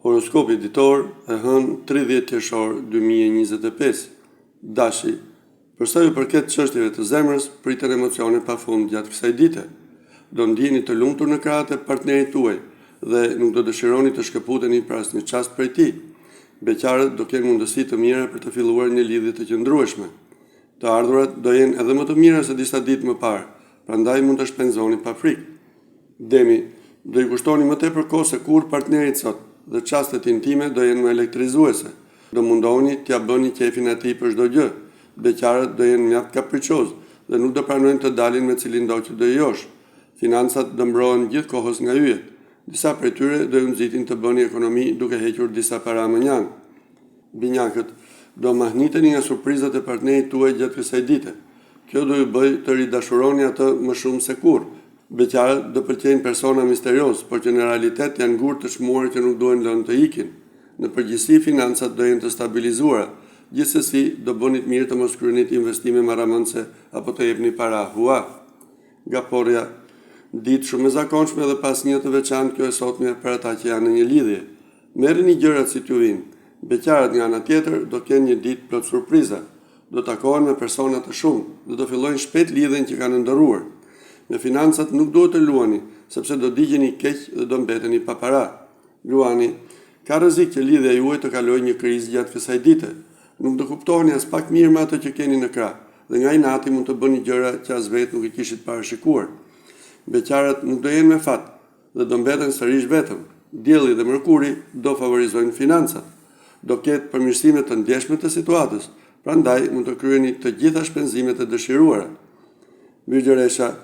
Horoskopi ditor e hënë 30 qershor 2025. Dashi, përsa ju përket çështjeve të zemrës, pritën emocione pafund gjatë kësaj dite. Do ndjeni të lumtur në krahët e partnerit tuaj dhe nuk do dëshironi të shkëputeni për asnjë çast prej tij. Beqarët do kenë mundësi të mira për të filluar një lidhje të qëndrueshme. Të ardhurat do jenë edhe më të mira se disa ditë më parë, prandaj mund të shpenzoni pa frikë. Demi, do i kushtoni më tepër kohë se kur partnerit sot dhe çastet intime do jenë më elektrizuese. Do mundoheni t'ia bëni qefin atij për çdo gjë. Beqarët do jenë mjaft kapriçoz dhe nuk do pranojnë të dalin me cilin do që do josh. Financat do mbrohen gjithkohës nga yjet. Disa prej tyre do ju nxitin të bëni ekonomi duke hequr disa para më njanë. Binjakët, do mahniteni nga surprizat e partnerit tuaj gjatë kësaj dite. Kjo do ju bëj të ridashuroni atë më shumë se kurrë. Beqarët do pëlqejnë persona misterios, por që në realitet janë gurë të çmuar që nuk duhen lënë të ikin. Në përgjithësi financat do jenë të stabilizuara. Gjithsesi do bëni të mirë të mos kryeni investime marramëndse apo të jepni para hua. Gaporja, ditë shumë e zakonshme dhe pas një të veçantë kjo e sotme për ata që janë në një lidhje. Merrni gjërat si t'ju vinë. Beqarët nga ana tjetër do kenë një ditë plot surpriza. Do takohen me persona të shumtë dhe do fillojnë shpejt lidhjen që kanë ndërruar. Me financat nuk duhet të luani, sepse do digjeni keq dhe do mbeteni pa para. Luani, ka rrezik që lidhja juaj të kalojë një krizë gjatë kësaj dite. Nuk do kuptoheni as pak mirë me ato që keni në krah, dhe nga inati mund të bëni gjëra që as vetë nuk i kishit parashikuar. Beqarët nuk do jenë me fat dhe do mbeten sërish vetëm. Dielli dhe Mërkuri do favorizojnë financat. Do ketë përmirësime të ndjeshme të situatës, prandaj mund të kryeni të gjitha shpenzimet e dëshiruara. Virgjëresha,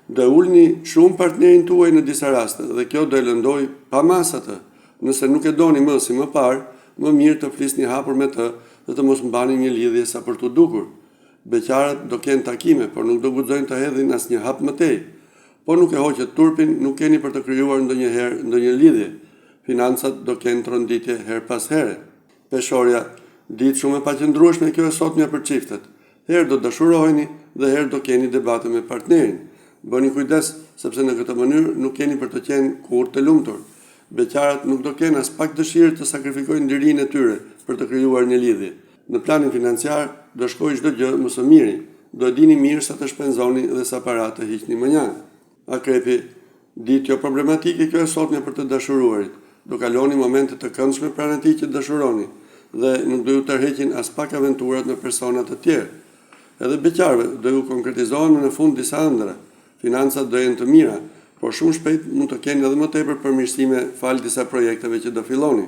do ulni shumë partnerin tuaj në disa raste dhe kjo do e lëndoj pa masatë. Nëse nuk e doni më si më parë, më mirë të flisni hapur me të dhe të mos mbani një lidhje sa për t'u dukur. Beqarët do kenë takime, por nuk do guxojnë të hedhin asnjë hap më tej. Po nuk e hoqet turpin, nuk keni për të krijuar ndonjë lidhje. Financat do kenë tronditje her pas here. Peshorja, ditë shumë e paqëndrueshme kjo e sotmja për çiftet. Herë do dashuroheni dhe herë do keni debate me partnerin. Bëni kujdes, sepse në këtë mënyrë nuk keni për të qenë kurrë të lumtur. Beqarët nuk do kenë as pak dëshirë të sakrifikojnë lirinë e tyre për të krijuar një lidhje. Në planin financiar do shkojë çdo gjë më së miri. Do e dini mirë sa të shpenzoni dhe sa para të hiqni më njanë. Akrepi, ditë jo problematike kjo e sotme për të dashuruarit. Do kaloni momente të këndshme pranë atij që dashuroni dhe nuk do ju tërheqin as pak aventurat me persona të tjerë. Edhe beqarëve do ju konkretizohen në fund disa ëndra. Financat do jenë të mira, por shumë shpejt mund të keni edhe më tepër përmirësime fal disa projekteve që do filloni.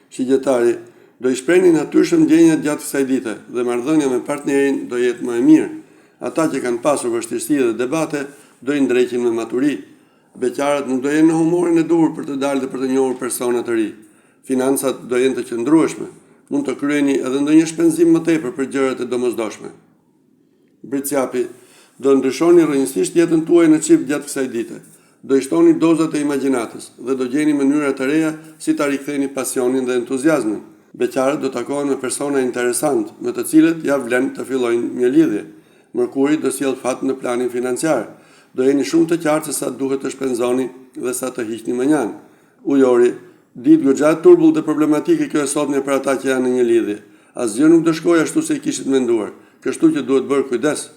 Shigjetari, do i shprehni natyrshëm ndjenjat gjatë kësaj dite dhe marrëdhënia me partnerin do jetë më e mirë. Ata që kanë pasur vështirësi dhe debate do i ndreqin me maturi. Beqarët nuk do jenë në humorin e duhur për të dalë dhe për të njohur persona të ri. Financat do jenë të qëndrueshme. Mund të kryeni edhe ndonjë shpenzim më tepër për gjërat e domosdoshme. Britsjapi, do ndryshoni rrënjësisht jetën tuaj në çift gjatë kësaj dite. Do i shtoni dozat e imagjinatës dhe do gjeni mënyra të reja si ta riktheni pasionin dhe entuziazmin. Beqarët do takohen me persona interesant, me të cilët ja vlen të fillojnë një lidhje. Mërkuri do sjell fat në planin financiar. Do jeni shumë të qartë se sa duhet të shpenzoni dhe sa të hiqni më njanë. Ujori, ditë goxha turbull dhe problematike kjo e sotme për ata që janë në një lidhje. Asgjë nuk do shkojë ashtu si e kishit menduar, kështu që duhet bërë kujdes.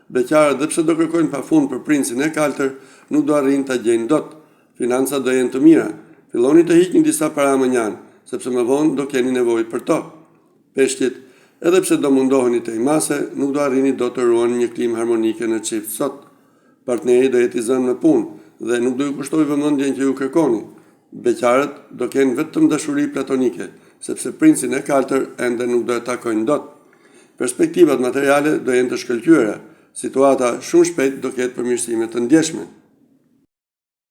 Beqarët dhe pse do kërkojnë pafund për princin e kaltër, nuk do arrijnë ta gjejnë dot. Financat do jenë të mira. Filloni të hiqni disa para më njanë, sepse më vonë do keni nevojë për to. Peshqit, edhe pse do mundoheni të imase, nuk do arrini dot të ruani një klimë harmonike në çift sot. Partneri do jetë i zënë në punë dhe nuk do ju kushtojë vëmendjen që ju kërkoni. Beqarët do kenë vetëm dashuri platonike, sepse princin e kaltër ende nuk do e takojnë dot. Perspektivat materiale do jenë të shkëlqyera. Situata shumë shpejt do ketë përmirësime të ndjeshme.